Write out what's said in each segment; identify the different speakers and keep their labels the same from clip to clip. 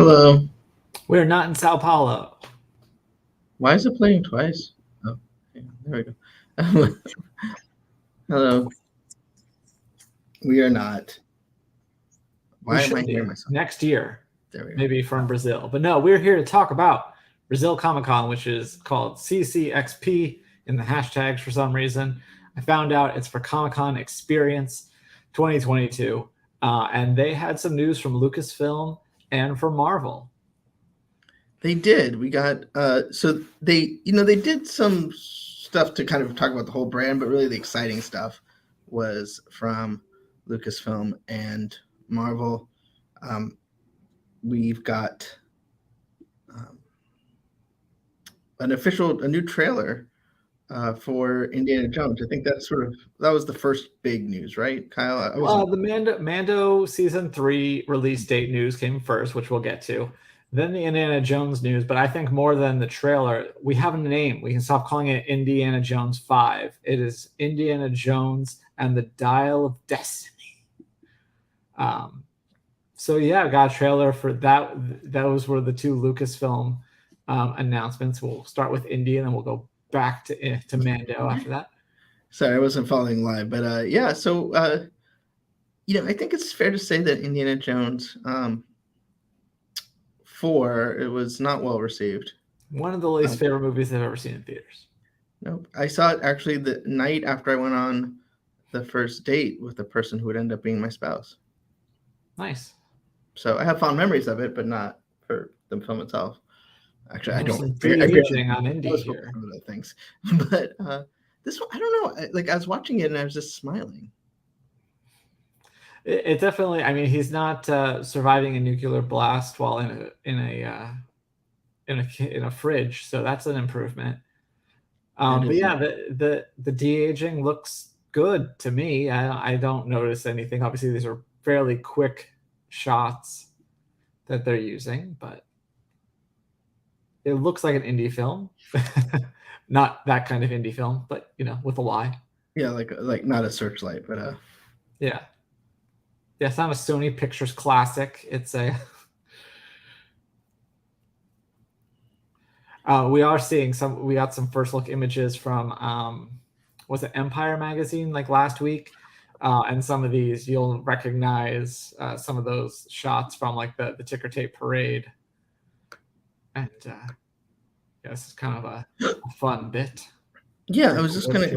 Speaker 1: Hello.
Speaker 2: We're not in Sao Paulo.
Speaker 1: Why is it playing twice? Oh, yeah, there we go. Hello. We are not. Why am I hearing myself?
Speaker 2: Next year,
Speaker 1: There we go.
Speaker 2: maybe from Brazil. But no, we're here to talk about Brazil Comic Con, which is called CCXP in the hashtags for some reason. I found out it's for Comic Con Experience 2022. And they had some news from Lucasfilm and from Marvel.
Speaker 1: They did. We got so they did some stuff to kind of talk about the whole brand, but really the exciting stuff was from Lucasfilm and Marvel. We've got a new trailer for Indiana Jones. I think that was the first big news, right, Kyle?
Speaker 2: The Mando season 3 release date news came first, which we'll get to. Then the Indiana Jones news, but I think more than the trailer, we have a name. We can stop calling it Indiana Jones 5. It is Indiana Jones and the Dial of Destiny. So yeah, I got a trailer for that. Those were the two Lucasfilm announcements. We'll start with Indy and then we'll go back to Mando after that.
Speaker 1: Sorry, I wasn't following live, but yeah. So I think it's fair to say that Indiana Jones 4 it was not well received.
Speaker 2: One of the least favorite movies I've ever seen in theaters.
Speaker 1: Nope, I saw it actually the night after I went on the first date with the person who would end up being my spouse.
Speaker 2: Nice.
Speaker 1: So I have fond memories of it, but not for the film itself. Actually, I don't.
Speaker 2: De-aging on Indy here.
Speaker 1: Some of the things, but this one, I don't know. Like I was watching it and I was just smiling.
Speaker 2: It definitely. I mean, he's not surviving a nuclear blast while in a fridge, so that's an improvement. But yeah, the de-aging looks good to me. I don't notice anything. Obviously, these are fairly quick shots that they're using, but it looks like an indie film. Not that kind of indie film, but with a Y.
Speaker 1: Yeah, like not a Searchlight, but
Speaker 2: yeah, it's not a Sony Pictures classic. It's a we got some first look images from was it Empire magazine like last week, and some of these you'll recognize some of those shots from like the ticker tape parade, and yeah, this is kind of a fun bit.
Speaker 1: Yeah, I was just gonna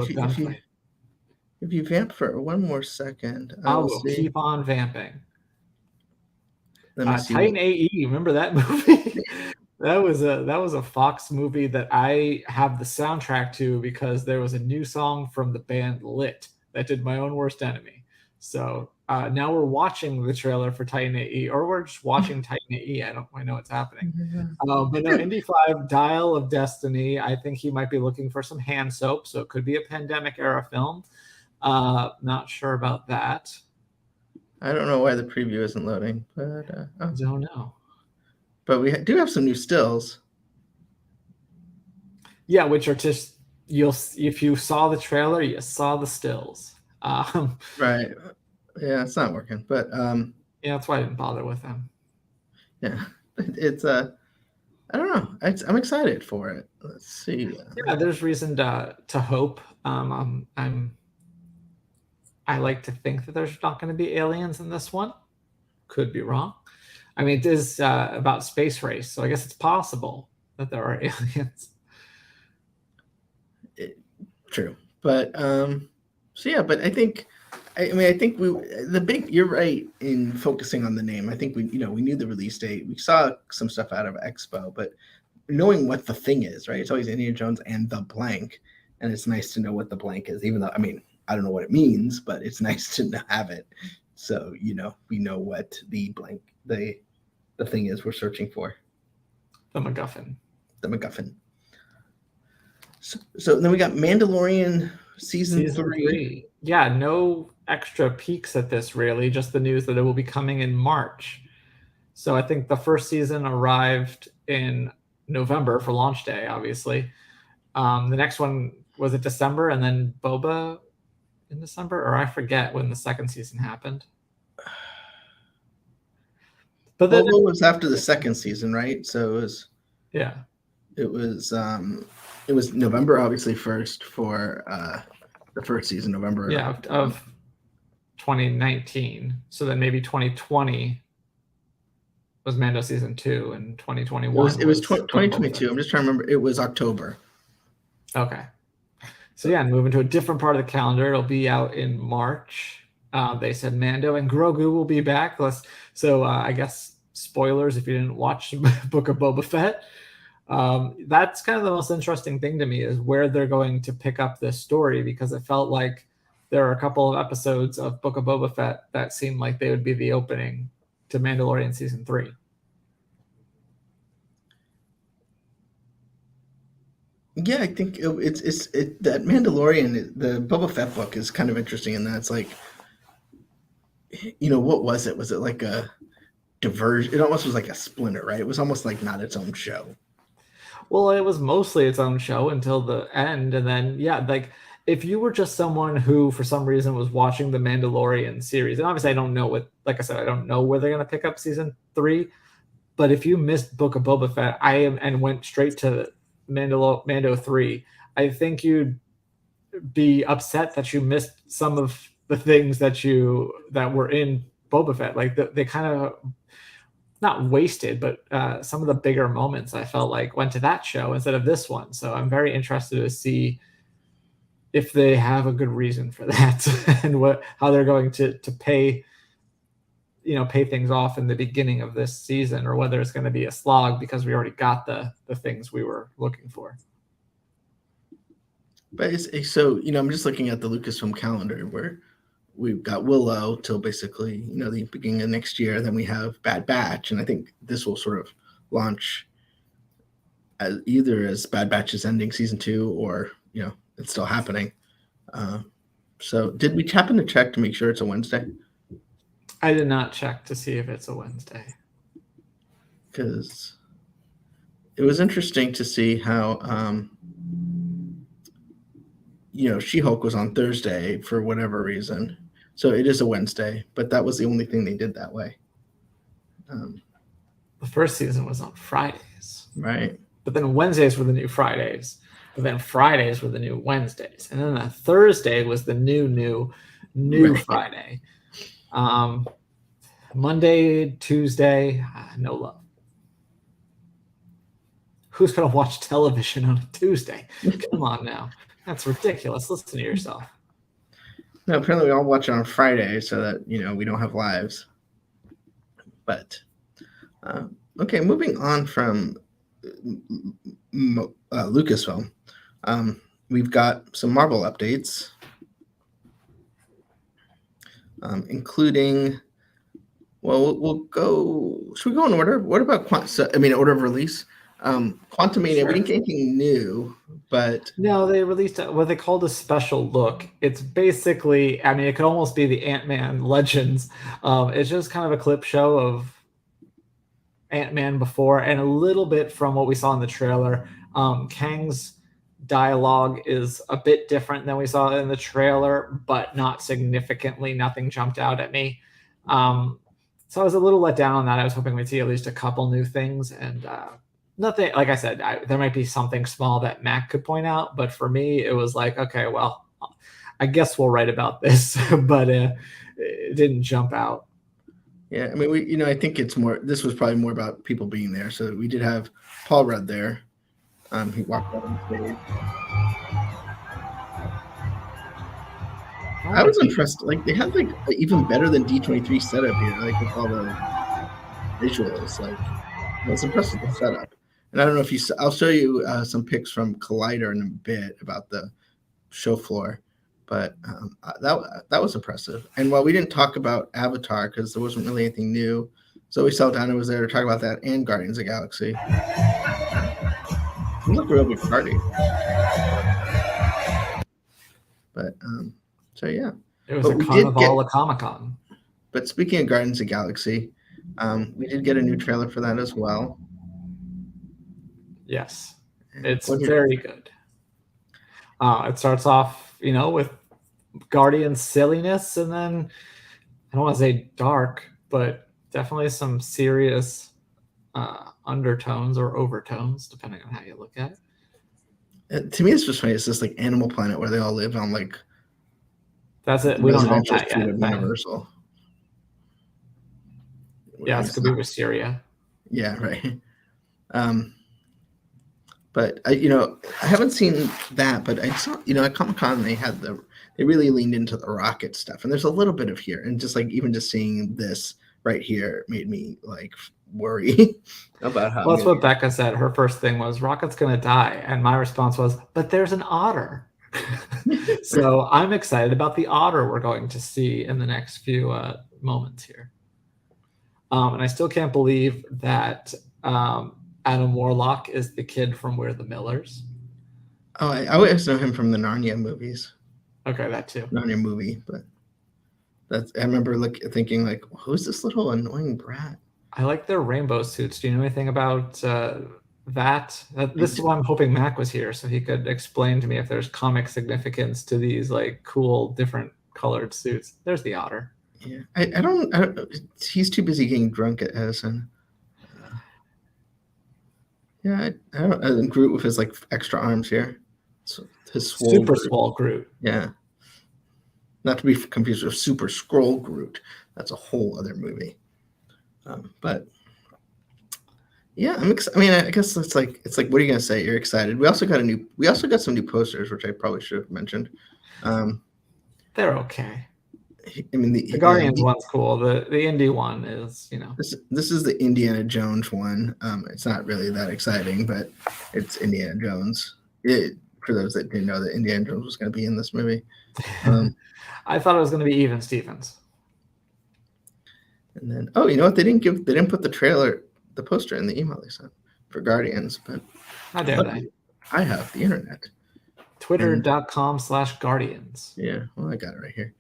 Speaker 1: if you vamp for one more second,
Speaker 2: I will keep on vamping.
Speaker 1: Let me see.
Speaker 2: Titan AE, remember that movie? That was a Fox movie that I have the soundtrack to because there was a new song from the band Lit that did My Own Worst Enemy. So now we're watching the trailer for Titan AE, or we're just watching Titan AE. I don't quite know what's happening. But no, Indy 5, Dial of Destiny. I think he might be looking for some hand soap, so it could be a pandemic era film. Not sure about that.
Speaker 1: I don't know why the preview isn't loading, but
Speaker 2: I don't know.
Speaker 1: But we do have some new stills.
Speaker 2: Yeah, which are just if you saw the trailer, you saw the stills.
Speaker 1: Right. Yeah, it's not working, but
Speaker 2: yeah, that's why I didn't bother with them.
Speaker 1: Yeah, it's I don't know. I'm excited for it. Let's see.
Speaker 2: Yeah, there's reason to hope. I like to think that there's not going to be aliens in this one. Could be wrong. I mean, it is about space race, so I guess it's possible that there are aliens.
Speaker 1: True, but so yeah, but I think you're right in focusing on the name. I think we knew the release date. We saw some stuff out of Expo, but knowing what the thing is, right? It's always Indiana Jones and the blank, and it's nice to know what the blank is. Even though I don't know what it means, but it's nice to have it. So we know what the blank the thing is we're searching for.
Speaker 2: The MacGuffin.
Speaker 1: The MacGuffin. So then we got Mandalorian season 3.
Speaker 2: Yeah, no extra peeks at this really, just the news that it will be coming in March. So I think the first season arrived in November for launch day, obviously. The next one was it December, and then Boba in December, or I forget when the second season happened. But then
Speaker 1: Well, it was after the second season, right? So
Speaker 2: yeah,
Speaker 1: it was November obviously first for the first season, November.
Speaker 2: yeah, of 2019. So then maybe 2020 was Mando season 2, and 2021
Speaker 1: it was
Speaker 2: was Book of Boba
Speaker 1: 2022.
Speaker 2: Fett.
Speaker 1: I'm just trying to remember. It was October.
Speaker 2: Okay. So yeah, moving to a different part of the calendar, it'll be out in March. They said Mando and Grogu will be back. So I guess spoilers if you didn't watch Book of Boba Fett. That's kind of the most interesting thing to me is where they're going to pick up this story, because it felt like there are a couple of episodes of Book of Boba Fett that seemed like they would be the opening to Mandalorian season 3.
Speaker 1: Yeah, I think it's that Mandalorian, the Boba Fett book is kind of interesting in that it's like, what was it? Was it like a diversion? It almost was like a splinter, right? It was almost like not its own show.
Speaker 2: Well, it was mostly its own show until the end, and then yeah, like if you were just someone who for some reason was watching the Mandalorian series, and obviously I don't know like I said, I don't know where they're going to pick up season 3, but if you missed Book of Boba Fett, and went straight to Mando 3, I think you'd be upset that you missed some of the things that were in Boba Fett. Like they kind of not wasted, but some of the bigger moments I felt like went to that show instead of this one. So I'm very interested to see if they have a good reason for that and how they're going to pay things off in the beginning of this season, or whether it's going to be a slog because we already got the things we were looking for.
Speaker 1: But so I'm just looking at the Lucasfilm calendar where we've got Willow till basically the beginning of next year. Then we have Bad Batch, and I think this will sort of launch as Bad Batch is ending season 2, or it's still happening. So did we happen to check to make sure it's a Wednesday?
Speaker 2: I did not check to see if it's a Wednesday,
Speaker 1: because it was interesting to see how She-Hulk was on Thursday for whatever reason. So it is a Wednesday, but that was the only thing they did that way.
Speaker 2: The first season was on Fridays.
Speaker 1: Right.
Speaker 2: But then Wednesdays were the new Fridays. But then Fridays were the new Wednesdays. And then the Thursday was the new right. Friday. Monday, Tuesday, no love. Who's going to watch television on a Tuesday? Come on now. That's ridiculous. Listen to yourself.
Speaker 1: No, apparently we all watch it on Friday so that, we don't have lives. But, okay, moving on from Lucasfilm, we've got some Marvel updates, including, we'll go, should we go in order? What about, order of release? Quantumania, sure. We didn't get anything new, but
Speaker 2: no, they released what they called a special look. It's basically, it could almost be the Ant-Man Legends. It's just kind of a clip show of Ant-Man before, and a little bit from what we saw in the trailer. Kang's dialogue is a bit different than we saw in the trailer, but not significantly. Nothing jumped out at me. So I was a little let down on that. I was hoping we'd see at least a couple new things, and nothing, like I said, there might be something small that Mac could point out, but for me, it was like, okay, well, I guess we'll write about this, but it didn't jump out.
Speaker 1: Yeah, I think it's more, this was probably more about people being there. So we did have Paul Rudd there. He walked out on stage. I was impressed. Like, they had even better than D23 setup here, with all the visuals. I was impressed with the setup. And I don't know if I'll show you some pics from Collider in a bit about the show floor, but that was impressive. And while we didn't talk about Avatar because there wasn't really anything new, Zoe Saldana was there to talk about that and Guardians of the Galaxy. It looked a real big party. But so yeah,
Speaker 2: it was a carnival, a Comic-Con.
Speaker 1: But speaking of Guardians of the Galaxy, we did get a new trailer for that as well.
Speaker 2: Yes, it's very good. It starts off, with Guardian silliness, and then I don't want to say dark, but Definitely some serious undertones or overtones, depending on how you look at it.
Speaker 1: To me, it's just funny. It's just like Animal Planet where they all live on like
Speaker 2: That's it.
Speaker 1: the
Speaker 2: We don't own
Speaker 1: residential
Speaker 2: that
Speaker 1: street
Speaker 2: yet.
Speaker 1: of Universal.
Speaker 2: Yeah, it's could be Wisteria.
Speaker 1: Yeah, right. But I haven't seen that, but I saw, at Comic-Con they really leaned into the rocket stuff, and there's a little bit of here, and just like even just seeing this right here made me like worry about how.
Speaker 2: Well, that's what Becca said. Her first thing was Rocket's gonna die, and my response was, "But there's an otter." So I'm excited about the otter we're going to see in the next few moments here. And I still can't believe that Adam Warlock is the kid from We're the Millers.
Speaker 1: Oh, I always know him from the Narnia movies.
Speaker 2: Okay, that too.
Speaker 1: Narnia movie, but I remember thinking like, who's this little annoying brat?
Speaker 2: I like their rainbow suits. Do you know anything about that? This is why I'm hoping Mac was here so he could explain to me if there's comic significance to these like cool different colored suits. There's the otter.
Speaker 1: Yeah, I don't. He's too busy getting drunk at Edison. Yeah, I don't. And Groot with his like extra arms here. So his
Speaker 2: super swole Groot.
Speaker 1: Yeah. Not to be confused with Super Scroll Groot. That's a whole other movie. But yeah, I'm excited. I mean, I guess it's like, what are you gonna say? You're excited. We also got some new posters, which I probably should have mentioned.
Speaker 2: They're okay.
Speaker 1: I mean,
Speaker 2: the Guardians one's cool. The Indy one is,
Speaker 1: This is the Indiana Jones one. It's not really that exciting, but it's Indiana Jones. For those that didn't know that Indiana Jones was going to be in this movie.
Speaker 2: I thought it was going to be Even Stevens.
Speaker 1: And then, you know what? They didn't put the poster in the email they sent for Guardians, but
Speaker 2: how dare they?
Speaker 1: I have the internet.
Speaker 2: Twitter.com/Guardians.
Speaker 1: Yeah, well, I got it right here.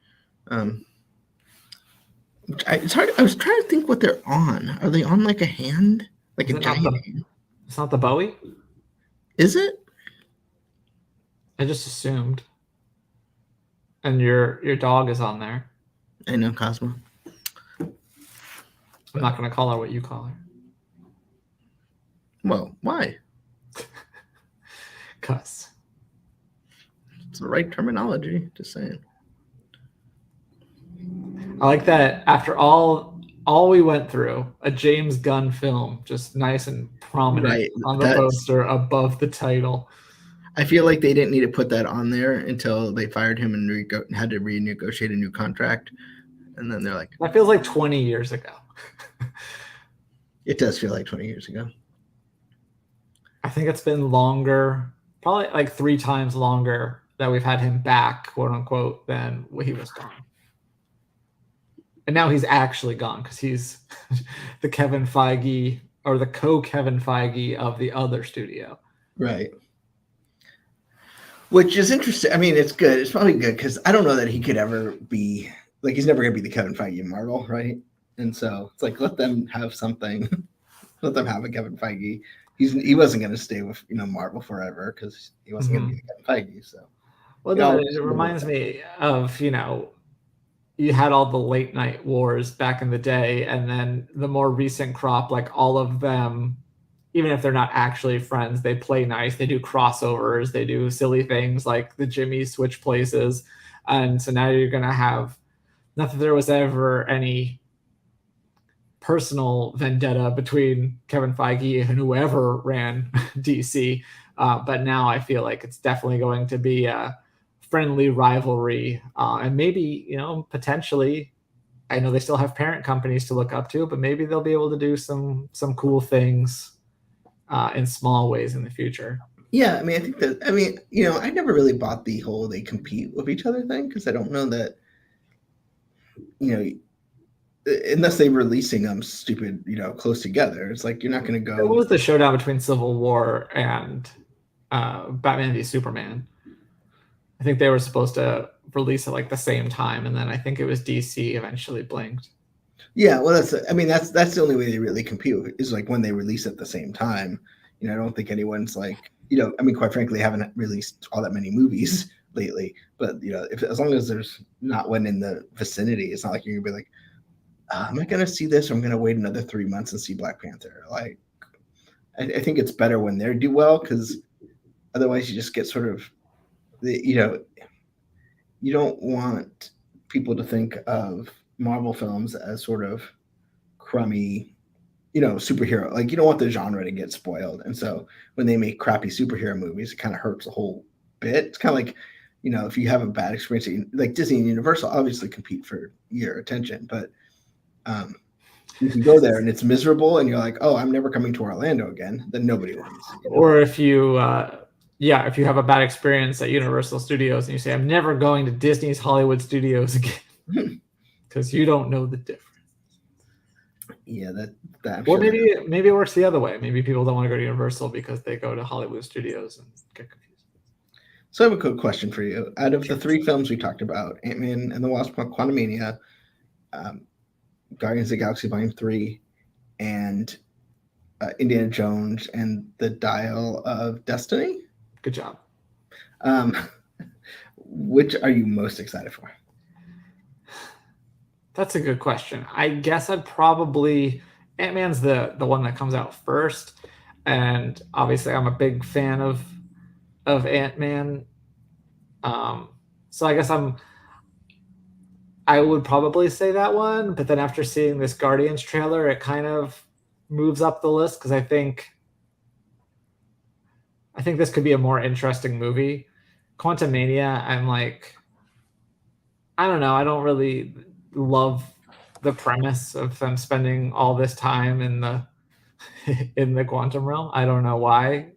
Speaker 1: It's hard. I was trying to think what they're on. Are they on like a hand, like a giant hand?
Speaker 2: It's not the Bowie.
Speaker 1: Is it?
Speaker 2: I just assumed. And your dog is on there.
Speaker 1: I know, Cosmo.
Speaker 2: I'm not going to call her what you call her.
Speaker 1: Well, why?
Speaker 2: Because
Speaker 1: it's the right terminology. Just saying.
Speaker 2: I like that after all we went through, a James Gunn film, just nice and prominent on the poster above the title.
Speaker 1: I feel like they didn't need to put that on there until they fired him and had to renegotiate a new contract. And then they're like...
Speaker 2: That feels like 20 years ago.
Speaker 1: It does feel like 20 years ago.
Speaker 2: I think it's been longer, probably like 3 times longer that we've had him back, quote unquote, than he was gone. And now he's actually gone because he's the Kevin Feige or the co-Kevin Feige of the other studio.
Speaker 1: Right. Which is interesting. I mean, it's good. It's probably good because I don't know that he could ever be like, he's never going to be the Kevin Feige of Marvel, right? And so it's like, let them have something. Let them have a Kevin Feige. He wasn't going to stay with Marvel forever because he wasn't going to be the Kevin Feige. So,
Speaker 2: well, it reminds me of you had all the late night wars back in the day, and then the more recent crop, like all of them, even if they're not actually friends, they play nice. They do crossovers. They do silly things like the Jimmy switch places. And so now you're going to have, not that there was ever any personal vendetta between Kevin Feige and whoever ran DC. But now I feel like it's definitely going to be a friendly rivalry. And maybe, potentially, I know they still have parent companies to look up to, but maybe they'll be able to do some cool things in small ways in the future.
Speaker 1: Yeah, I mean, I think that, I never really bought the whole they compete with each other thing because I don't know that, unless they're releasing them stupid, close together. It's like you're not going to go.
Speaker 2: What was the showdown between Civil War and Batman v Superman? I think they were supposed to release at like the same time, and then I think it was DC eventually blinked.
Speaker 1: Yeah, well, that's the only way they really compete is like when they release at the same time. I don't think anyone's like, quite frankly, haven't released all that many movies lately. But as long as there's not one in the vicinity, it's not like you're gonna be like, am I going to see this or I'm going to wait another 3 months and see Black Panther? Like, I think it's better when they do well, because otherwise you just get sort of, you don't want people to think of Marvel films as sort of crummy, superhero. Like, you don't want the genre to get spoiled. And so when they make crappy superhero movies, it kind of hurts the whole bit. It's kind of like, if you have a bad experience, like Disney and Universal obviously compete for your attention, but if you go there and it's miserable and you're like, oh, I'm never coming to Orlando again, then nobody wins.
Speaker 2: Or if you, if you have a bad experience at Universal Studios and you say, I'm never going to Disney's Hollywood Studios again, because you don't know the difference.
Speaker 1: Yeah, that.
Speaker 2: Or maybe it works the other way. Maybe people don't want to go to Universal because they go to Hollywood Studios and get confused.
Speaker 1: So I have a quick question for you. Out of the 3 films we talked about, Ant-Man and the Wasp: Quantumania, Guardians of the Galaxy Volume 3, and Indiana Jones and the Dial of Destiny.
Speaker 2: Good job.
Speaker 1: Which are you most excited for?
Speaker 2: That's a good question. I guess I'd probably, Ant-Man's the one that comes out first, and obviously I'm a big fan of Ant-Man. So I guess I would probably say that one, but then after seeing this Guardians trailer, it kind of moves up the list, because I think this could be a more interesting movie. Quantumania, I'm like, I don't know. I don't really love the premise of them spending all this time in the quantum realm. I don't know why.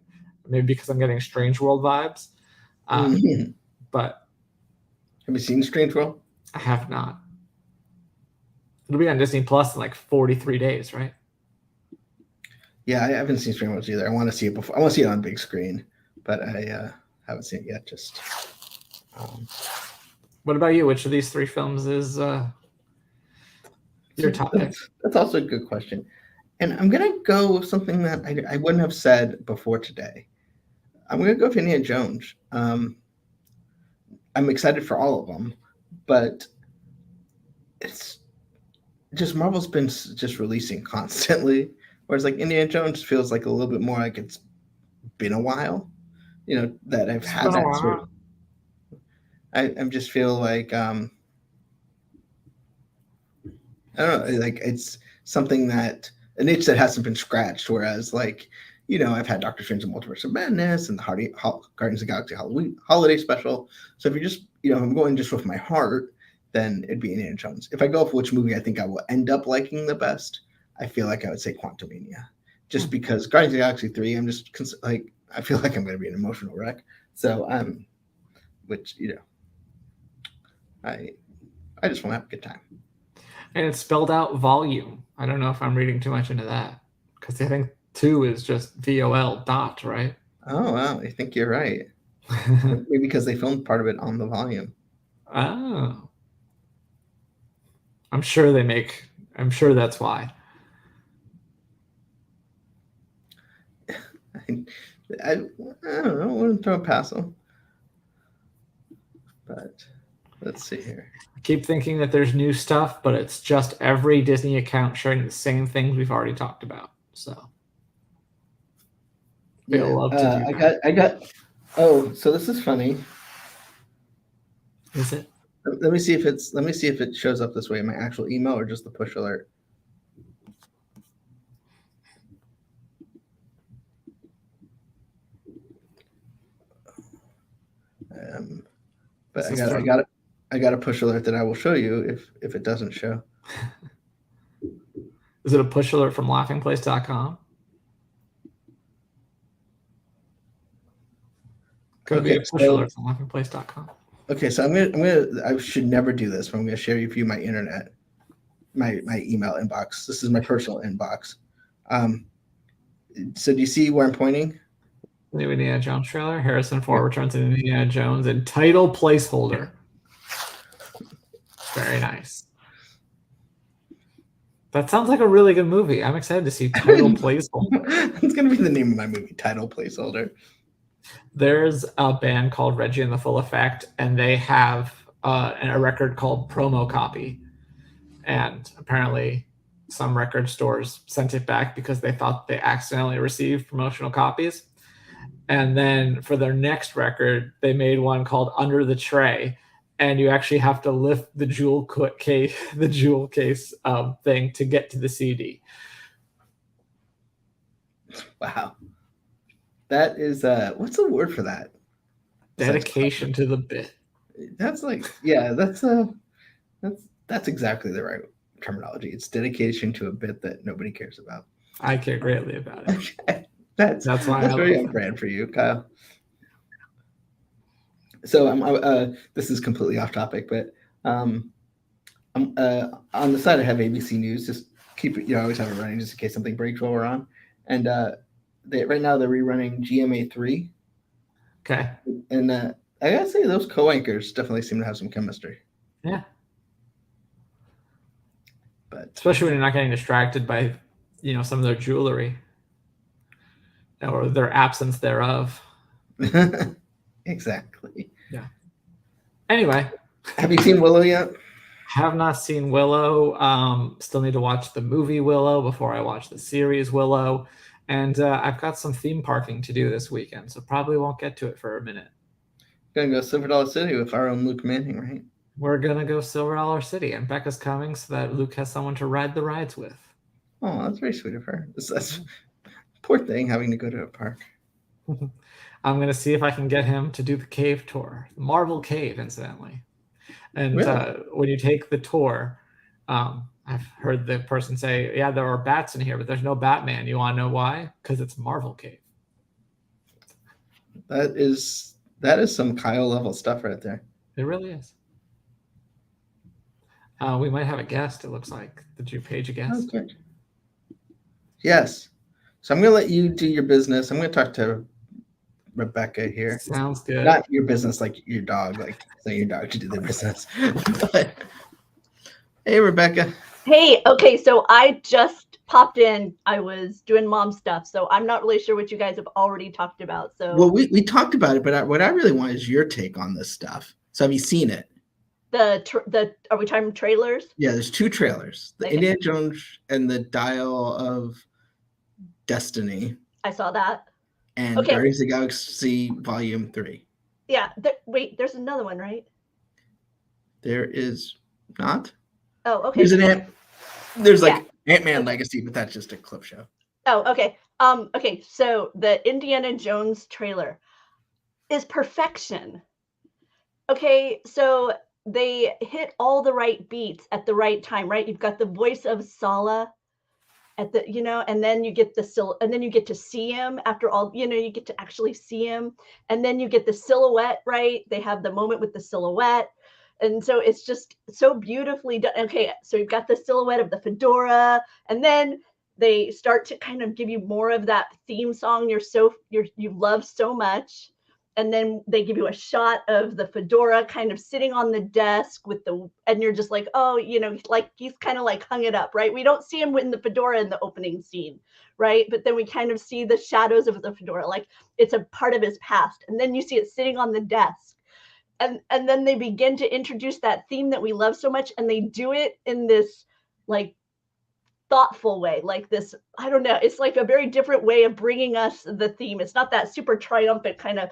Speaker 2: Maybe because I'm getting Strange World vibes. But
Speaker 1: have you seen Strange World?
Speaker 2: I have not. It'll be on Disney Plus in like 43 days, right?
Speaker 1: Yeah, I haven't seen Strange World either. I want to see it before. I want to see it on big screen, but I haven't seen it yet. Just.
Speaker 2: What about you? Which of these 3 films is your top pick?
Speaker 1: That's also a good question. And I'm going to go with something that I wouldn't have said before today. I'm going to go with Indiana Jones. I'm excited for all of them, but it's just Marvel's been just releasing constantly, whereas like Indiana Jones feels like a little bit more like it's been a while, that I've had that sort of. I just feel like I don't know, like it's something that an itch that hasn't been scratched. Whereas like, I've had Doctor Strange and Multiverse of Madness and the Guardians of the Galaxy Halloween holiday special. So if you're just, I'm going just with my heart, then it'd be Indiana Jones. If I go with which movie I think I will end up liking the best, I feel like I would say Quantumania, just because Guardians of the Galaxy 3, I'm just like, I feel like I'm going to be an emotional wreck. So which I just want to have a good time.
Speaker 2: And it's spelled out volume. I don't know if I'm reading too much into that, because I think 2 is just VOL dot, right?
Speaker 1: Oh, wow. I think you're right. Maybe because they filmed part of it on the volume.
Speaker 2: Oh. I'm sure that's why.
Speaker 1: I don't know. I wouldn't throw a pass them. But let's see here.
Speaker 2: I keep thinking that there's new stuff, but it's just every Disney account sharing the same things we've already talked about. So they'll love to do that.
Speaker 1: I got. Oh, so this is funny.
Speaker 2: Is it?
Speaker 1: Let me see if it shows up this way in my actual email or just the push alert. But I got a push alert that I will show you if it doesn't show.
Speaker 2: Is it a push alert from laughingplace.com? Could be a push alert from laughingplace.com.
Speaker 1: Okay, so I should never do this, but I'm gonna share with you my internet, my email inbox. This is my personal inbox. So do you see where I'm pointing?
Speaker 2: New Indiana Jones trailer. Harrison Ford returns in Indiana Jones and title placeholder. Very nice. That sounds like a really good movie. I'm excited to see title placeholder.
Speaker 1: It's gonna be the name of my movie, title placeholder.
Speaker 2: There's a band called Reggie and the Full Effect, and they have a record called Promo Copy. and apparently some record stores sent it back because they thought they accidentally received promotional copies. And then for their next record, they made one called Under the Tray, and you actually have to lift the jewel case, thing to get to the CD.
Speaker 1: Wow. That is what's the word for that?
Speaker 2: Dedication to the bit.
Speaker 1: That's like, that's exactly the right terminology. It's dedication to a bit that nobody cares about.
Speaker 2: I care greatly about it.
Speaker 1: Okay. That's very on brand for you, Kyle. So this is completely off topic, but on the side I have ABC News. Just keep it, I always have it running just in case something breaks while we're on. And right now they're rerunning GMA3.
Speaker 2: Okay.
Speaker 1: And I gotta say those co-anchors definitely seem to have some chemistry.
Speaker 2: Yeah.
Speaker 1: But
Speaker 2: especially when you're not getting distracted by, some of their jewelry or their absence thereof.
Speaker 1: Exactly.
Speaker 2: Yeah. Anyway,
Speaker 1: have you seen Willow yet?
Speaker 2: Have not seen Willow. Still need to watch the movie Willow before I watch the series Willow. And I've got some theme parking to do this weekend, so probably won't get to it for a minute.
Speaker 1: Gonna go Silver Dollar City with our own Luke Manning, right?
Speaker 2: We're gonna go Silver Dollar City, and Becca's coming so that Luke has someone to ride the rides with.
Speaker 1: Oh, that's very sweet of her. That's poor thing having to go to a park.
Speaker 2: I'm gonna see if I can get him to do the cave tour, the Marvel Cave, incidentally. And really? When you take the tour, I've heard the person say, "Yeah, there are bats in here, but there's no Batman." You want to know why? Because it's Marvel Cave.
Speaker 1: That is some Kyle level stuff right there.
Speaker 2: It really is. We might have a guest. It looks like. Did you page a guest?
Speaker 1: Okay. Yes. So I'm going to let you do your business. I'm going to talk to Rebecca here.
Speaker 2: Sounds good.
Speaker 1: Not your business like your dog, like saying your dog should do their business. But, hey, Rebecca.
Speaker 3: Hey, okay, so I just popped in. I was doing mom stuff, so I'm not really sure what you guys have already talked about. So
Speaker 1: well, we talked about it, but what I really want is your take on this stuff. So have you seen it?
Speaker 3: Are we talking trailers?
Speaker 1: Yeah, there's two trailers: the Indiana Jones and the Dial of Destiny.
Speaker 3: I saw that.
Speaker 1: And Guardians of the Galaxy Volume 3.
Speaker 3: Yeah. Wait, there's another one, right?
Speaker 1: There is not.
Speaker 3: Oh, okay.
Speaker 1: There's like Ant-Man Legacy, but that's just a clip show.
Speaker 3: Oh, okay. Okay, so the Indiana Jones trailer is perfection. Okay, so they hit all the right beats at the right time, right? You've got the voice of Sala at the, and then you get and then you get to see him after all, you get to actually see him, and then you get the silhouette, right? They have the moment with the silhouette, and so it's just so beautifully done. Okay, so you've got the silhouette of the fedora, and then they start to kind of give you more of that theme song you love so much. And then they give you a shot of the fedora kind of sitting on the desk and you're just like, oh, like he's kind of like hung it up, right? We don't see him in the fedora in the opening scene, right? But then we kind of see the shadows of the fedora, like it's a part of his past. And then you see it sitting on the desk. And then they begin to introduce that theme that we love so much. And they do it in this like thoughtful way, like this, I don't know, it's like a very different way of bringing us the theme. It's not that super triumphant kind of,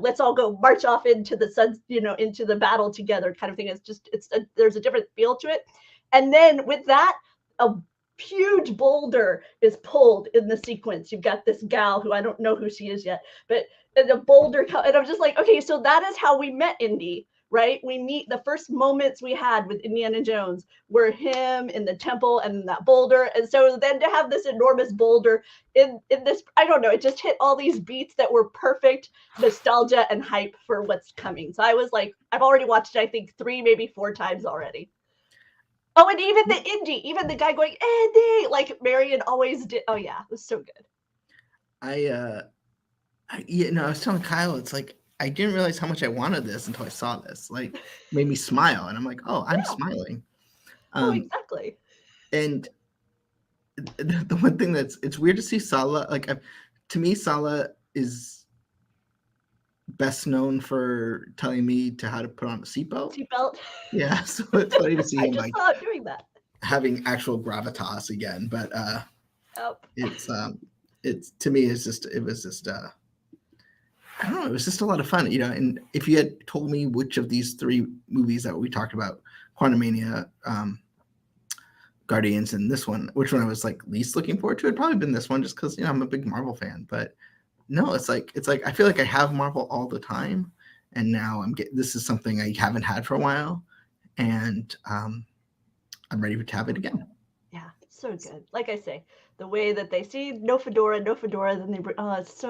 Speaker 3: let's all go march off into the sun, into the battle together kind of thing. It's just, there's a different feel to it. And then with that, a huge boulder is pulled in the sequence. You've got this gal who I don't know who she is yet, but the boulder, and I'm just like, okay, so that is how we met Indy. Right? We meet the first moments we had with Indiana Jones were him in the temple and that boulder. And so then to have this enormous boulder in this, I don't know, it just hit all these beats that were perfect nostalgia and hype for what's coming. So I was like, I've already watched it, I think 3, maybe 4 times already. Oh, and even the Indy, even the guy going, Indy, like Marion always did. Oh yeah, it was so good.
Speaker 1: I was telling Kyle, it's like, I didn't realize how much I wanted this until I saw this. Like, made me smile, and I'm like, "Oh, I'm smiling."
Speaker 3: Exactly.
Speaker 1: And the one thing it's weird to see Sala. Like, to me, Sala is best known for telling me how to put on a seatbelt.
Speaker 3: Seatbelt.
Speaker 1: Yeah, so it's funny to see him
Speaker 3: I just saw him doing that.
Speaker 1: having actual gravitas again. But
Speaker 3: Yep.
Speaker 1: it's to me, it was just I don't know, it was just a lot of fun, you know. And if you had told me which of these three movies that we talked about, Quantumania, Guardians, and this one, which one I was like least looking forward to, it'd probably been this one, just because, you know, I'm a big Marvel fan. But no, it's like I feel like I have Marvel all the time, and now this is something I haven't had for a while, and I'm ready to have it again.
Speaker 3: Yeah, so good. Like I say, the way that they see no fedora, then they it's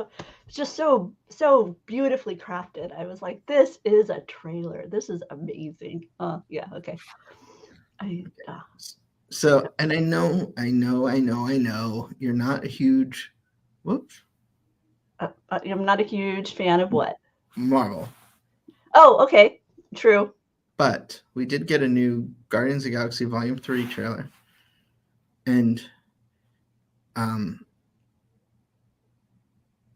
Speaker 3: just so beautifully crafted. I was like, this is a trailer. This is amazing. Yeah, okay.
Speaker 1: So, and I know, you're not a huge, whoops.
Speaker 3: I'm not a huge fan of what?
Speaker 1: Marvel.
Speaker 3: Oh, okay, true.
Speaker 1: But we did get a new Guardians of the Galaxy Volume 3 trailer. And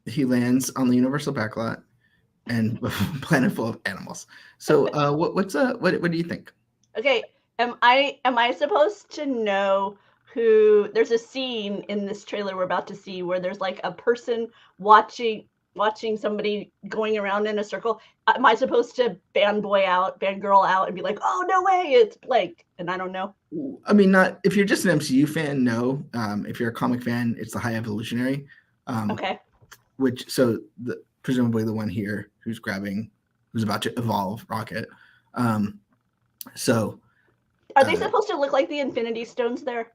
Speaker 1: he lands on the Universal backlot and a planet full of animals. So what do you think?
Speaker 3: Okay, am I supposed to know who? There's a scene in this trailer we're about to see where there's like a person watching somebody going around in a circle. Am I supposed to fangirl out and be like, oh, no way, it's Blake? And I don't know.
Speaker 1: I mean, not if you're just an MCU fan, no. If you're a comic fan, it's the High Evolutionary.
Speaker 3: Okay.
Speaker 1: Presumably the one here who's about to evolve Rocket. So
Speaker 3: are they supposed to look like the Infinity Stones there?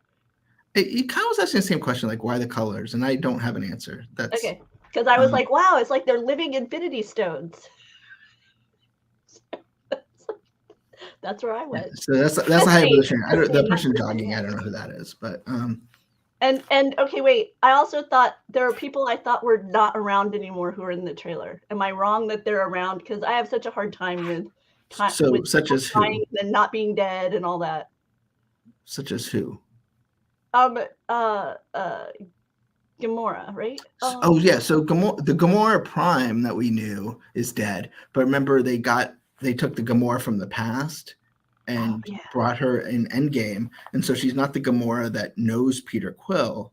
Speaker 1: It kind of was asking the same question, like why the colors, and I don't have an answer. That's
Speaker 3: okay. Because I was like, wow, it's like they're living Infinity Stones. That's where I went.
Speaker 1: So that's a High Evolutionary. The person jogging, I don't know who that is, but
Speaker 3: And okay, wait. I also thought there are people I thought were not around anymore who are in the trailer. Am I wrong that they're around? Because I have such a hard time with
Speaker 1: such as who?
Speaker 3: And not being dead and all that.
Speaker 1: Such as who?
Speaker 3: Gamora, right?
Speaker 1: Oh yeah, so the Gamora Prime that we knew is dead. But remember, they took the Gamora from the past and brought her in Endgame, and so she's not the Gamora that knows Peter Quill,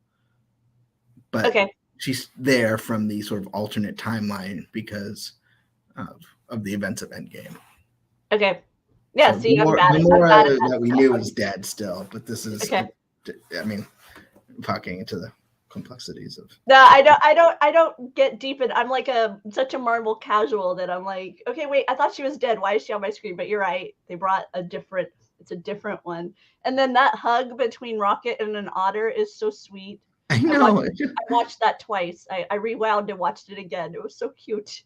Speaker 1: but she's there from the sort of alternate timeline because of the events of Endgame.
Speaker 3: Okay. Yeah, so see,
Speaker 1: I'm bad that we knew is dead still, but this is I mean, talking into the complexities of.
Speaker 3: No, I don't get deep in. I'm like such a Marvel casual that I'm like, okay, wait, I thought she was dead. Why is she on my screen? But you're right. They brought it's a different one. And then that hug between Rocket and an otter is so sweet.
Speaker 1: I know.
Speaker 3: I watched that twice. I rewound and watched it again. It was so cute.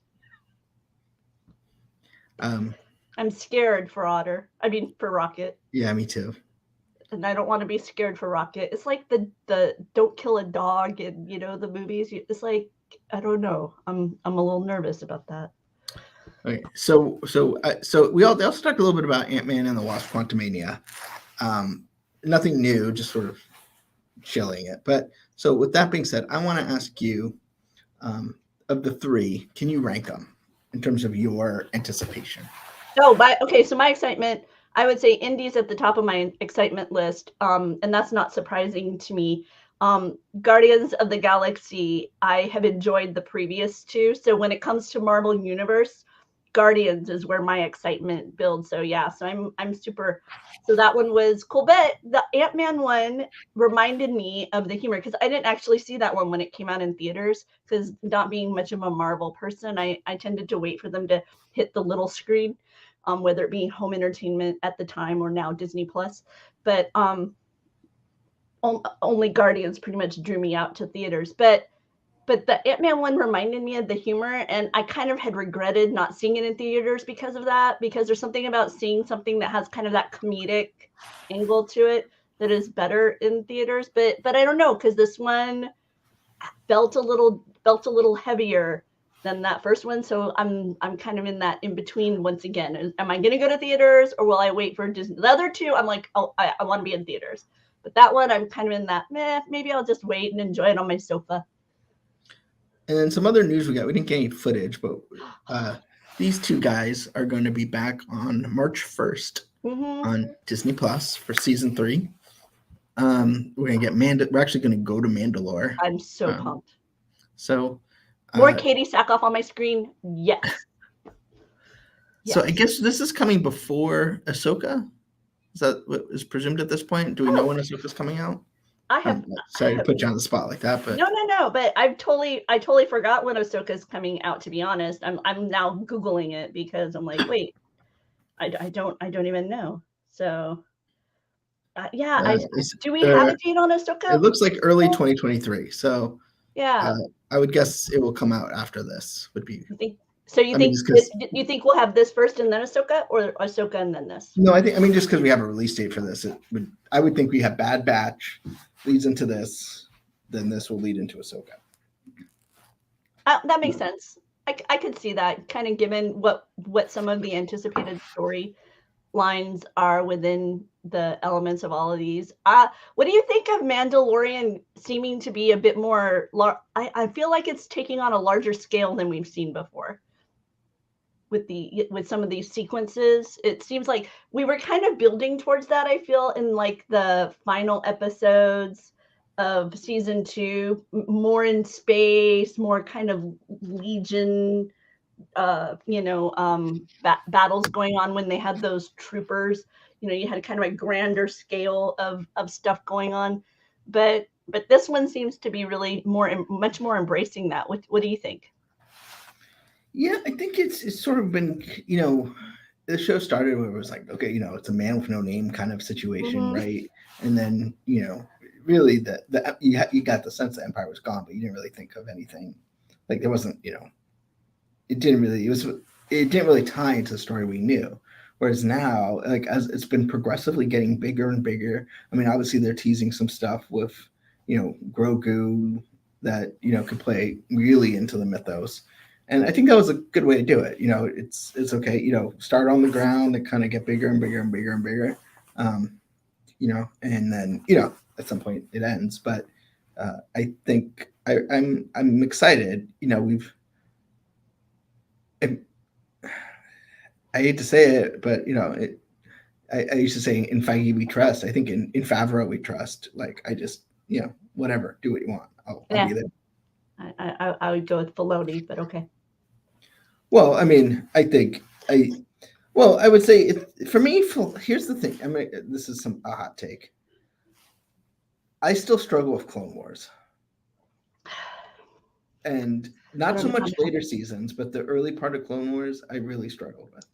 Speaker 3: I'm scared for for Rocket.
Speaker 1: Yeah, me too.
Speaker 3: And I don't want to be scared for Rocket. It's like the don't kill a dog in the movies. It's like, I don't know. I'm a little nervous about that.
Speaker 1: Okay, so they also talked a little bit about Ant-Man and the Wasp: Quantumania. Nothing new, just sort of chilling it. But so with that being said, I want to ask you, of the three, can you rank them in terms of your anticipation?
Speaker 3: So my excitement, I would say Indy's at the top of my excitement list, and that's not surprising to me. Guardians of the Galaxy, I have enjoyed the previous two. So when it comes to Marvel Universe, Guardians is where my excitement builds. So yeah, so I'm super. So that one was cool. But the Ant-Man one reminded me of the humor because I didn't actually see that one when it came out in theaters. Because not being much of a Marvel person, I tended to wait for them to hit the little screen. Whether it be home entertainment at the time or now Disney Plus, but only Guardians pretty much drew me out to theaters. But the Ant-Man one reminded me of the humor, and I kind of had regretted not seeing it in theaters because of that. Because there's something about seeing something that has kind of that comedic angle to it that is better in theaters. But I don't know, because this one felt a little heavier than that first one. So I'm kind of in that in between once again. Am I going to go to theaters or will I wait for Disney? The other two, I'm like, oh, I want to be in theaters. But that one, I'm kind of in that, maybe I'll just wait and enjoy it on my sofa.
Speaker 1: And then some other news we didn't get any footage, but these two guys are going to be back on March 1st on Disney Plus for season 3. We're gonna get We're actually gonna go to Mandalore.
Speaker 3: I'm so pumped.
Speaker 1: So
Speaker 3: more Katie Sackhoff on my screen. Yes.
Speaker 1: So I guess this is coming before Ahsoka. Is that what is presumed at this point? Do we know when Ahsoka's coming out? Sorry to put you on the spot like that, but
Speaker 3: no. But I totally forgot when Ahsoka's coming out. To be honest, I'm now Googling it because I'm like, wait, I don't even know. So do we have a date on Ahsoka?
Speaker 1: It looks like early 2023. So
Speaker 3: yeah,
Speaker 1: I would guess it will come out after this. Would be.
Speaker 3: You think we'll have this first and then Ahsoka, or Ahsoka and then this?
Speaker 1: No, I mean just because we have a release date for this, I would think we have Bad Batch leads into this, then this will lead into Ahsoka.
Speaker 3: That makes sense. I could see that, kind of given what some of the anticipated story lines are within the elements of all of these. What do you think of Mandalorian seeming to be a bit more? I feel like it's taking on a larger scale than we've seen before. With some of these sequences, it seems like we were kind of building towards that. I feel in like the final episodes of season 2, more in space, more kind of Legion, battles going on when they had those troopers. You had kind of a grander scale of stuff going on, but this one seems to be really much more embracing that. What do you think?
Speaker 1: Yeah, I think it's sort of been, the show started where it was like, okay, it's a man with no name kind of situation, right? And then, really you got the sense the Empire was gone, but you didn't really think of anything. Like there wasn't, it didn't really tie into the story we knew. Whereas now, like as it's been progressively getting bigger and bigger. I mean, obviously they're teasing some stuff with, Grogu that, could play really into the mythos. And I think that was a good way to do it. It's okay, start on the ground and kind of get bigger and bigger and bigger and bigger. And then, at some point it ends. But I think I'm excited. I hate to say it, but I used to say in Feige we trust. I think in Favreau we trust. Like I just, whatever, do what you want. I'll be there.
Speaker 3: I would go with Filoni, but okay.
Speaker 1: Well, I mean, I would say for me. Here's the thing. I mean, this is a hot take. I still struggle with Clone Wars, and not so much later seasons, but the early part of Clone Wars, I really struggled with.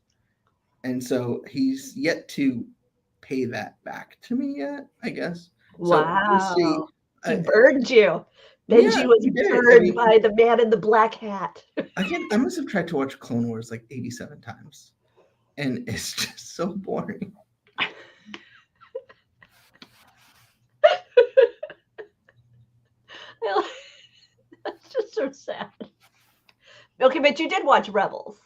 Speaker 1: And so he's yet to pay that back to me yet, I guess.
Speaker 3: Wow.
Speaker 1: So we'll see.
Speaker 3: He burned you. Benji was burned by the man in the black hat.
Speaker 1: I must have tried to watch Clone Wars like 87 times. And it's just so boring.
Speaker 3: That's just so sad. Okay, but you did watch Rebels.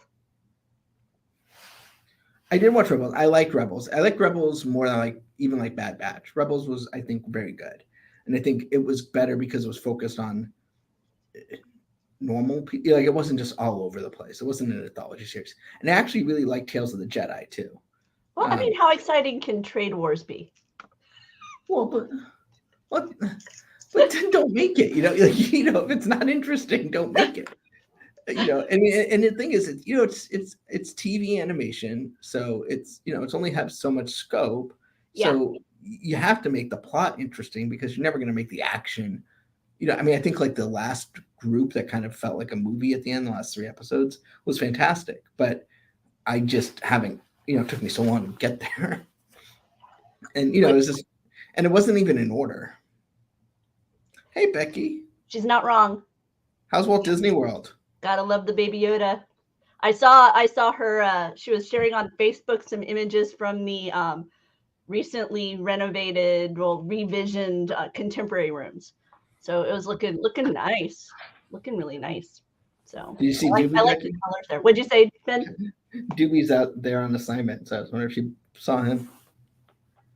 Speaker 1: I did watch Rebels. I liked Rebels. I like Rebels more than even Bad Batch. Rebels was, I think, very good. And I think it was better because it was focused on normal people. Like it wasn't just all over the place. It wasn't an anthology series. And I actually really liked Tales of the Jedi too.
Speaker 3: Well, I mean, how exciting can Trade Wars be?
Speaker 1: Well, but then don't make it. If it's not interesting, don't make it. And the thing is, it's TV animation, so it's only have so much scope. Yeah. So you have to make the plot interesting because you're never going to make the action. I think like the last group that kind of felt like a movie at the end, the last 3 episodes was fantastic, but I just haven't. It took me so long to get there, and it was just, and it wasn't even in order. Hey, Becky.
Speaker 3: She's not wrong.
Speaker 1: How's Walt Disney World?
Speaker 3: Gotta love the Baby Yoda. I saw her. She was sharing on Facebook some images from the recently renovated, revisioned contemporary rooms. So it was looking nice, looking really nice. So
Speaker 1: did you see?
Speaker 3: I like the colors there. What'd you say, Ben?
Speaker 1: Doobie's out there on assignment, so I was wondering if you saw him.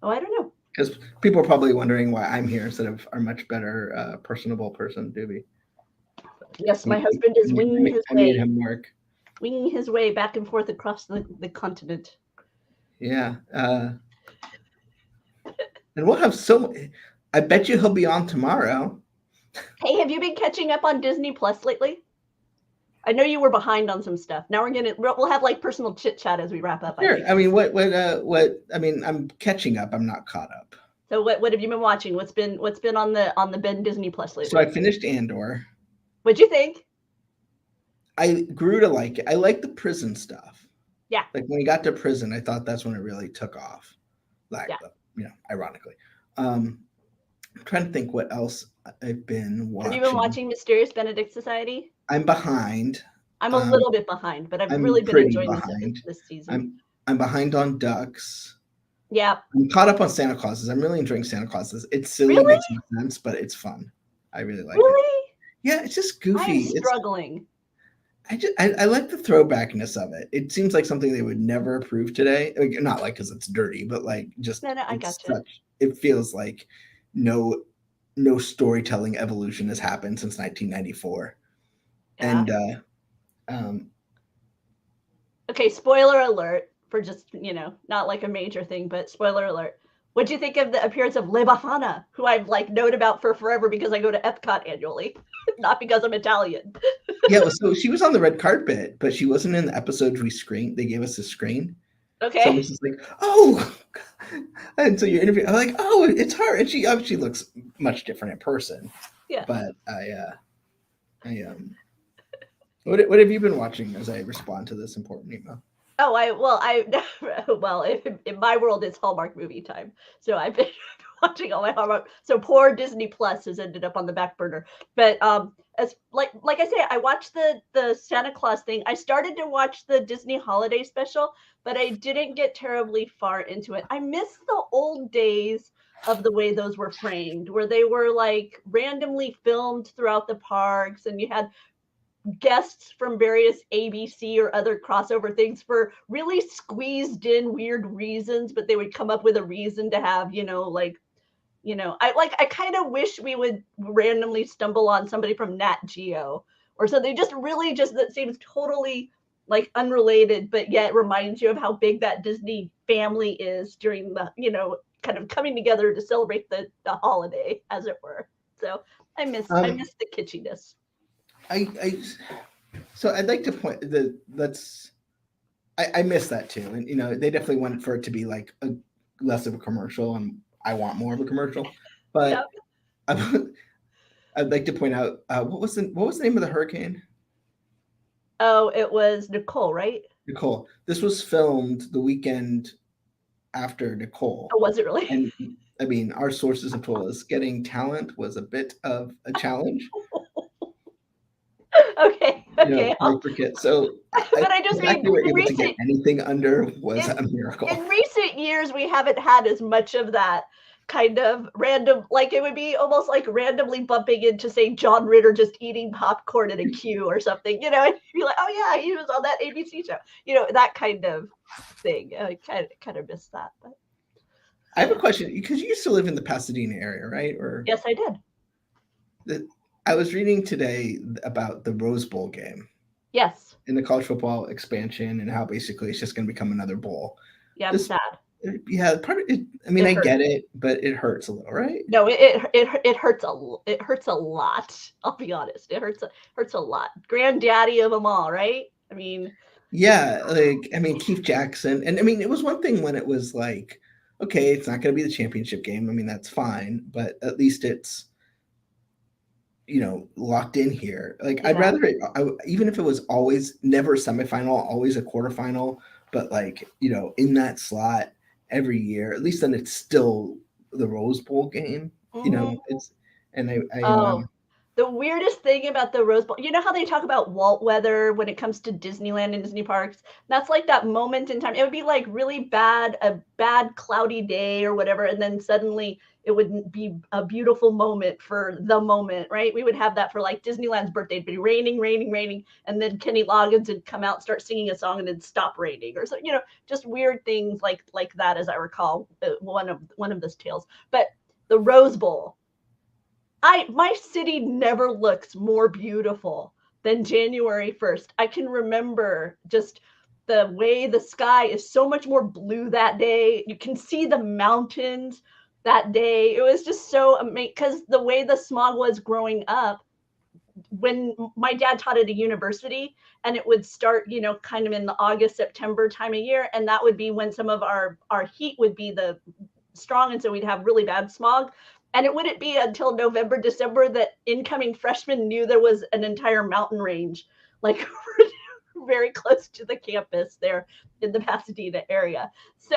Speaker 3: Oh, I don't know.
Speaker 1: Because people are probably wondering why I'm here instead of our much better personable person, Doobie.
Speaker 3: Yes, my husband is winging his way.
Speaker 1: Made him work.
Speaker 3: Winging his way back and forth across the continent.
Speaker 1: Yeah. And we'll have I bet you he'll be on tomorrow.
Speaker 3: Hey, have you been catching up on Disney Plus lately? I know you were behind on some stuff. Now we'll have like personal chit chat as we wrap up.
Speaker 1: Sure. I mean, I mean, I'm catching up. I'm not caught up.
Speaker 3: So what have you been watching? What's been on the Ben Disney Plus lately?
Speaker 1: So I finished Andor.
Speaker 3: What'd you think?
Speaker 1: I grew to like it. I like the prison stuff.
Speaker 3: Yeah.
Speaker 1: Like when he got to prison, I thought that's when it really took off. Like, you know, ironically. I'm trying to think what else I've been watching.
Speaker 3: Have you been watching Mysterious Benedict Society?
Speaker 1: I'm behind.
Speaker 3: I'm a little bit behind, but I've really been enjoying this season.
Speaker 1: I'm behind on Ducks.
Speaker 3: Yeah.
Speaker 1: I'm caught up on Santa Clauses. I'm really enjoying Santa Clauses. It's silly,
Speaker 3: Really?
Speaker 1: makes no sense, but it's fun. I really like it.
Speaker 3: Really?
Speaker 1: Yeah, it's just goofy.
Speaker 3: I'm struggling.
Speaker 1: I like the throwbackness of it. It seems like something they would never approve today. Like, not like because it's dirty, but like just
Speaker 3: No, I gotcha.
Speaker 1: It feels like no storytelling evolution has happened since 1994.
Speaker 3: Yeah.
Speaker 1: And
Speaker 3: okay, spoiler alert for just, not like a major thing, but spoiler alert. What'd you think of the appearance of Le Bafana, who I've like known about for forever because I go to Epcot annually, not because I'm Italian?
Speaker 1: Yeah, so she was on the red carpet, but she wasn't in the episodes we screened. They gave us a screen.
Speaker 3: Okay.
Speaker 1: So I was just like, oh, and so you're interviewing. I'm like, oh, it's her, and she obviously looks much different in person.
Speaker 3: Yeah.
Speaker 1: But what have you been watching as I respond to this important email?
Speaker 3: Well, in my world, it's Hallmark movie time. So I've been watching all my Hallmark. So poor Disney Plus has ended up on the back burner. But as like I say, I watched the Santa Claus thing. I started to watch the Disney Holiday Special, but I didn't get terribly far into it. I miss the old days of the way those were framed, where they were like randomly filmed throughout the parks, and you had guests from various ABC or other crossover things for really squeezed in weird reasons, but they would come up with a reason to have, I kind of wish we would randomly stumble on somebody from Nat Geo or something that seems totally like unrelated, but yet reminds you of how big that Disney family is during the, kind of coming together to celebrate the holiday, as it were. So I miss the kitschiness.
Speaker 1: So I'd like to point I miss that too, and they definitely want for it to be like less of a commercial, and I want more of a commercial. But yep. I'd like to point out what was the name of the hurricane?
Speaker 3: Oh, it was Nicole, right?
Speaker 1: Nicole. This was filmed the weekend after Nicole.
Speaker 3: Oh, was it really?
Speaker 1: And I mean, our sources have told us getting talent was a bit of a challenge.
Speaker 3: Okay.
Speaker 1: I forget. So,
Speaker 3: but I just mean,
Speaker 1: we were able to get anything under was a miracle.
Speaker 3: In recent years, we haven't had as much of that kind of random, like it would be almost like randomly bumping into, say, John Ritter just eating popcorn in a queue or something, and you'd be like, oh yeah, he was on that ABC show, that kind of thing. I kind of miss that. But
Speaker 1: I have a question, because you used to live in the Pasadena area, right? Or
Speaker 3: yes, I did.
Speaker 1: I was reading today about the Rose Bowl game.
Speaker 3: Yes.
Speaker 1: In the college football expansion, and how basically it's just going to become another bowl.
Speaker 3: Yeah, I'm sad.
Speaker 1: Yeah, part of it. I mean, I get it, but it hurts a little, right?
Speaker 3: No, it hurts a lot. I'll be honest. It hurts a lot. Granddaddy of them all, right? I mean.
Speaker 1: Yeah, Keith Jackson, and I mean, it was one thing when it was like, okay, it's not going to be the championship game. I mean, that's fine, but at least it's locked in here. Like, yeah. I'd rather even if it was always never a semifinal, always a quarterfinal, but like, in that slot every year, at least then it's still the Rose Bowl game.
Speaker 3: Mm-hmm.
Speaker 1: It's, and
Speaker 3: the weirdest thing about the Rose Bowl, how they talk about Walt weather when it comes to Disneyland and Disney parks? That's like that moment in time. It would be like really a bad cloudy day or whatever, and then suddenly it would be a beautiful moment for the moment, right? We would have that for like Disneyland's birthday. It'd be raining, and then Kenny Loggins would come out, start singing a song, and then stop raining, or so, just weird things like that, as I recall, one of those tales. But the Rose Bowl. My city never looks more beautiful than January 1st. I can remember just the way the sky is so much more blue that day. You can see the mountains. that day. It was just so amazing because the way the smog was growing up, when my dad taught at a university, and it would start, kind of in the August, September time of year. And that would be when some of our heat would be the strong. And so we'd have really bad smog. And it wouldn't be until November, December that incoming freshmen knew there was an entire mountain range, like very close to the campus there in the Pasadena area. So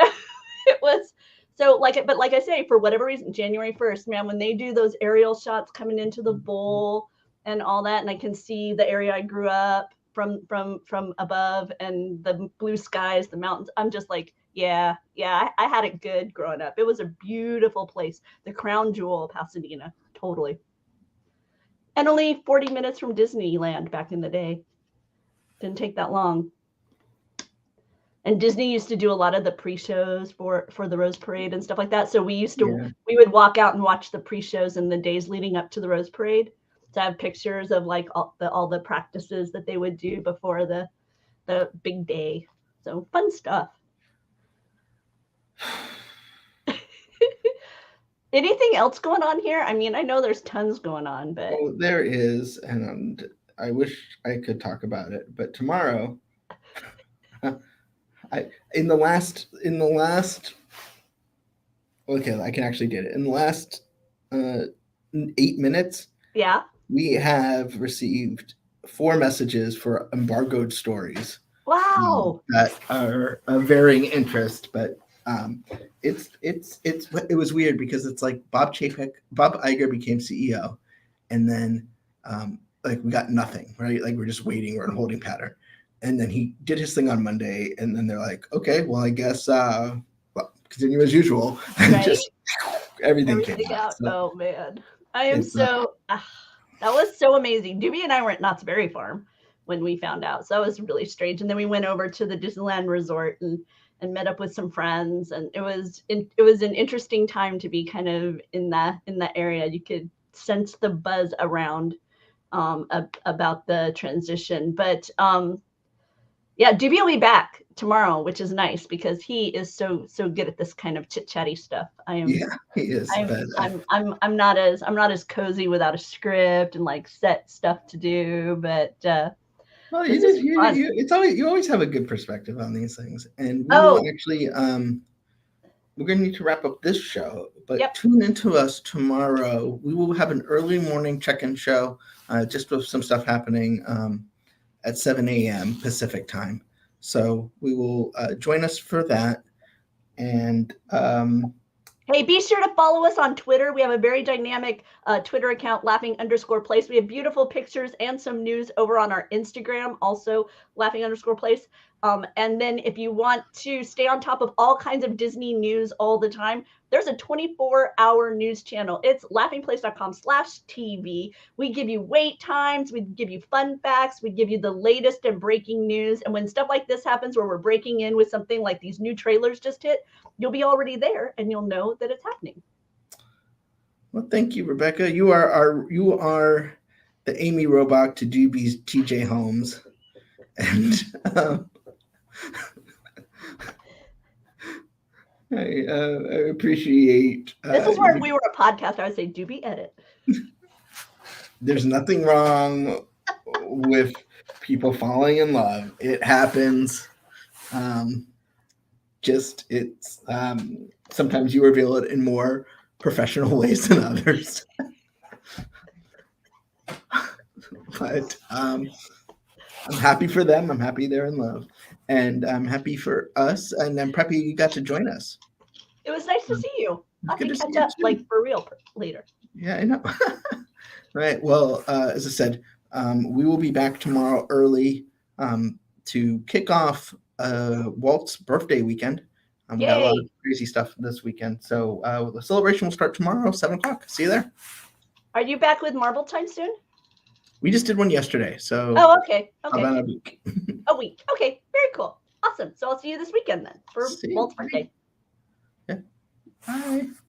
Speaker 3: it was but like I say, for whatever reason, January 1st, man, when they do those aerial shots coming into the bowl and all that, and I can see the area I grew up from above and the blue skies, the mountains, I'm just like, yeah, I had it good growing up. It was a beautiful place, the crown jewel of Pasadena, totally. And only 40 minutes from Disneyland back in the day. Didn't take that long. And Disney used to do a lot of the pre-shows for the Rose Parade and stuff like that. So we would walk out and watch the pre-shows in the days leading up to the Rose Parade. To have pictures of like all the practices that they would do before the big day. So fun stuff. Anything else going on here? I mean, I know there's tons going on, but
Speaker 1: there is, and I wish I could talk about it, but tomorrow, in the last, okay, I can actually get it. In the last 8 minutes,
Speaker 3: yeah,
Speaker 1: we have received 4 messages for embargoed stories.
Speaker 3: Wow.
Speaker 1: That are of varying interest, but it was weird because it's like Bob Iger became CEO, and then like we got nothing, right? Like we're just waiting, we're in holding pattern. And then he did his thing on Monday, and then they're like, okay, well, I guess continue as usual. And
Speaker 3: right?
Speaker 1: just everything came out.
Speaker 3: So, oh man. I am so that was so amazing. Doobie and I were at Knott's Berry Farm when we found out. So that was really strange. And then we went over to the Disneyland Resort and met up with some friends. And it was an interesting time to be kind of in that area. You could sense the buzz around about the transition. But yeah, Doobie will be back tomorrow, which is nice because he is so good at this kind of chit-chatty stuff.
Speaker 1: Yeah, he is.
Speaker 3: I'm not as cozy without a script and like set stuff to do, but
Speaker 1: well, you always have a good perspective on these things, and we will actually we're going to need to wrap up this show, but tune into us tomorrow. We will have an early morning check-in show, just with some stuff happening at 7 a.m. Pacific time. So we will join us for that. And
Speaker 3: hey, be sure to follow us on Twitter. We have a very dynamic Twitter account, laughing_place. We have beautiful pictures and some news over on our Instagram, also laughing_place. And then if you want to stay on top of all kinds of Disney news all the time, there's a 24-hour news channel. It's laughingplace.com/TV. We give you wait times. We give you fun facts. We give you the latest and breaking news. And when stuff like this happens where we're breaking in with something like these new trailers just hit, you'll be already there and you'll know that it's happening.
Speaker 1: Well, thank you, Rebecca. You are the Amy Robach to Doobie's TJ Holmes. And I appreciate.
Speaker 3: This is where if we were a podcast, I would say, Doobie, edit.
Speaker 1: There's nothing wrong with people falling in love. It happens. It's sometimes you reveal it in more professional ways than others. But I'm happy for them. I'm happy they're in love. And I'm happy for us. And I'm happy you got to join us.
Speaker 3: It was nice to see you. I'll have to catch up like for real later.
Speaker 1: Yeah, I know. Right. Well, as I said, we will be back tomorrow early to kick off Walt's birthday weekend. We got a lot of crazy stuff this weekend. So the celebration will start tomorrow, 7:00. See you there.
Speaker 3: Are you back with Marvel time soon?
Speaker 1: We just did one yesterday. So
Speaker 3: okay.
Speaker 1: About a week.
Speaker 3: A week. Okay. Very cool. Awesome. So I'll see you this weekend then for Walt's birthday.
Speaker 1: Yeah. Bye.